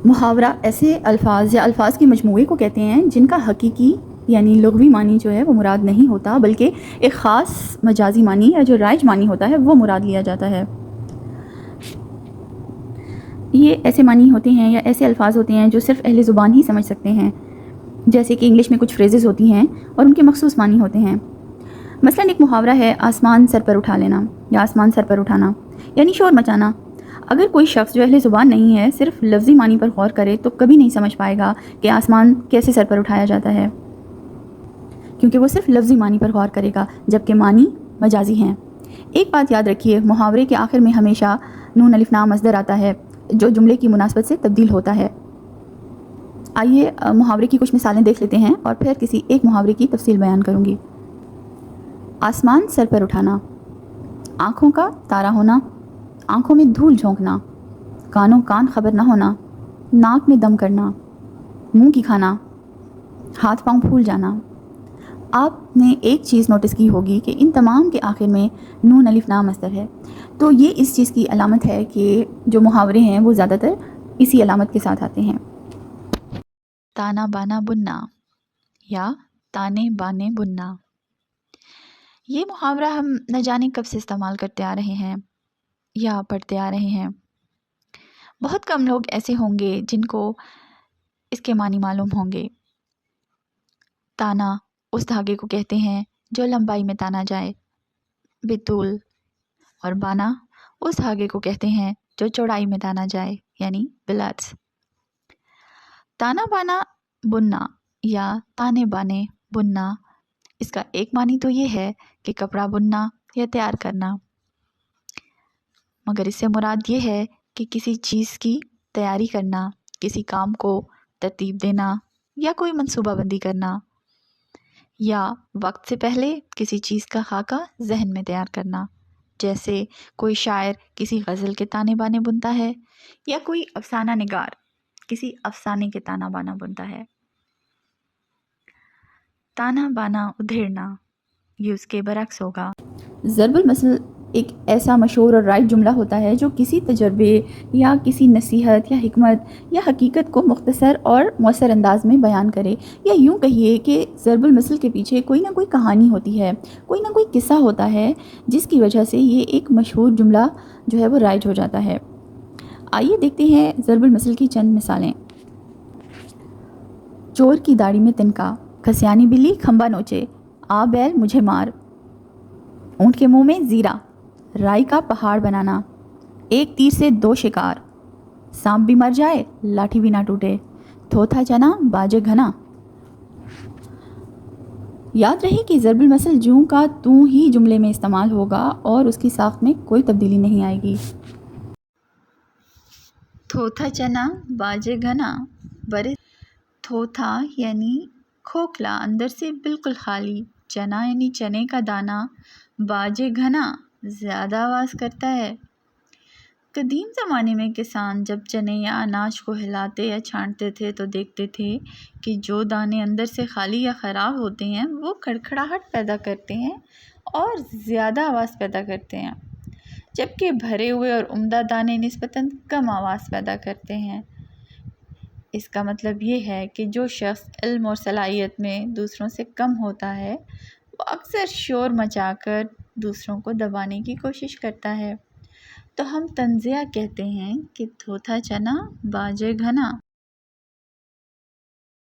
محاورہ ایسے الفاظ یا الفاظ کے مجموعے کو کہتے ہیں جن کا حقیقی یعنی لغوی معنی جو ہے وہ مراد نہیں ہوتا، بلکہ ایک خاص مجازی معنی یا جو رائج معنی ہوتا ہے وہ مراد لیا جاتا ہے۔ یہ ایسے معنی ہوتے ہیں یا ایسے الفاظ ہوتے ہیں جو صرف اہل زبان ہی سمجھ سکتے ہیں، جیسے کہ انگلش میں کچھ فریزز ہوتی ہیں اور ان کے مخصوص معنی ہوتے ہیں۔ مثلا ایک محاورہ ہے آسمان سر پر اٹھا لینا یا آسمان سر پر اٹھانا، یعنی شور مچانا۔ اگر کوئی شخص جو اہل زبان نہیں ہے صرف لفظی معنی پر غور کرے تو کبھی نہیں سمجھ پائے گا کہ آسمان کیسے سر پر اٹھایا جاتا ہے، کیونکہ وہ صرف لفظی معنی پر غور کرے گا جبکہ معنی مجازی ہیں۔ ایک بات یاد رکھیے، محاورے کے آخر میں ہمیشہ نون الف لام مصدر آتا ہے جو جملے کی مناسبت سے تبدیل ہوتا ہے۔ آئیے محاورے کی کچھ مثالیں دیکھ لیتے ہیں اور پھر کسی ایک محاورے کی تفصیل بیان کروں گی۔ آسمان سر پر اٹھانا، آنکھوں کا تارا ہونا، آنکھوں میں دھول جھونکنا، کانوں کان خبر نہ ہونا، ناک میں دم کرنا، منہ کی کھانا، ہاتھ پاؤں پھول جانا۔ آپ نے ایک چیز نوٹس کی ہوگی کہ ان تمام کے آخر میں نون الف لام مصدر ہے، تو یہ اس چیز کی علامت ہے کہ جو محاورے ہیں وہ زیادہ تر اسی علامت کے ساتھ آتے ہیں۔ تانا بانا بننا یا تانے بانے بننا، یہ محاورہ ہم نہ جانے کب سے استعمال کرتے آ رہے ہیں یا پڑھتے آ رہے ہیں۔ بہت کم لوگ ایسے ہوں گے جن کو اس کے معنی معلوم ہوں گے۔ تانا اس دھاگے کو کہتے ہیں جو لمبائی میں تانا جائے، بالطول، اور بانا اس دھاگے کو کہتے ہیں جو چوڑائی میں تانا جائے، یعنی بلاتس۔ تانا بانا بننا یا تانے بانے بننا، اس کا ایک معنی تو یہ ہے کہ کپڑا بننا یا تیار کرنا، مگر اس سے مراد یہ ہے کہ کسی چیز کی تیاری کرنا، کسی کام کو ترتیب دینا یا کوئی منصوبہ بندی کرنا، یا وقت سے پہلے کسی چیز کا خاکہ ذہن میں تیار کرنا، جیسے کوئی شاعر کسی غزل کے تانے بانے بنتا ہے یا کوئی افسانہ نگار کسی افسانے کے تانا بانا بنتا ہے۔ تانا بانا ادھیڑنا، یہ اس کے برعکس ہوگا۔ ضرب المثل ایک ایسا مشہور اور رائج جملہ ہوتا ہے جو کسی تجربے یا کسی نصیحت یا حکمت یا حقیقت کو مختصر اور مؤثر انداز میں بیان کرے، یا یوں کہیے کہ ضرب المثل کے پیچھے کوئی نہ کوئی کہانی ہوتی ہے، کوئی نہ کوئی قصہ ہوتا ہے جس کی وجہ سے یہ ایک مشہور جملہ جو ہے وہ رائج ہو جاتا ہے۔ آئیے دیکھتے ہیں ضرب المثل کی چند مثالیں۔ چور کی داڑھی میں تنکا، کھسیانی بلی کھمبا نوچے، آ بیل مجھے مار، اونٹ کے منہ میں زیرہ، رائی کا پہاڑ بنانا، ایک تیر سے دو شکار، سانپ بھی مر جائے لاٹھی بھی نہ ٹوٹے، تھوتھا چنا باجے گھنا۔ یاد رہے کہ ضرب المثل جوں کا توں ہی جملے میں استعمال ہوگا اور اس کی ساخت میں کوئی تبدیلی نہیں آئے گی۔ تھوتھا چنا باجے گھنا، برے تھوتھا یعنی کھوکھلا، اندر سے بالکل خالی، چنا یعنی چنے کا دانہ، باجے گھنا زیادہ آواز کرتا ہے۔ قدیم زمانے میں کسان جب چنے یا اناج کو ہلاتے یا چھانٹتے تھے تو دیکھتے تھے کہ جو دانے اندر سے خالی یا خراب ہوتے ہیں وہ کڑکڑاہٹ پیدا کرتے ہیں اور زیادہ آواز پیدا کرتے ہیں، جبکہ بھرے ہوئے اور عمدہ دانے نسبتاً کم آواز پیدا کرتے ہیں۔ اس کا مطلب یہ ہے کہ جو شخص علم اور صلاحیت میں دوسروں سے کم ہوتا ہے وہ اکثر شور مچا کر دوسروں کو دبانے کی کوشش کرتا ہے۔ تو ہم تنزیہ کہتے ہیں کہ تھوتھا چنا باجے گھنا۔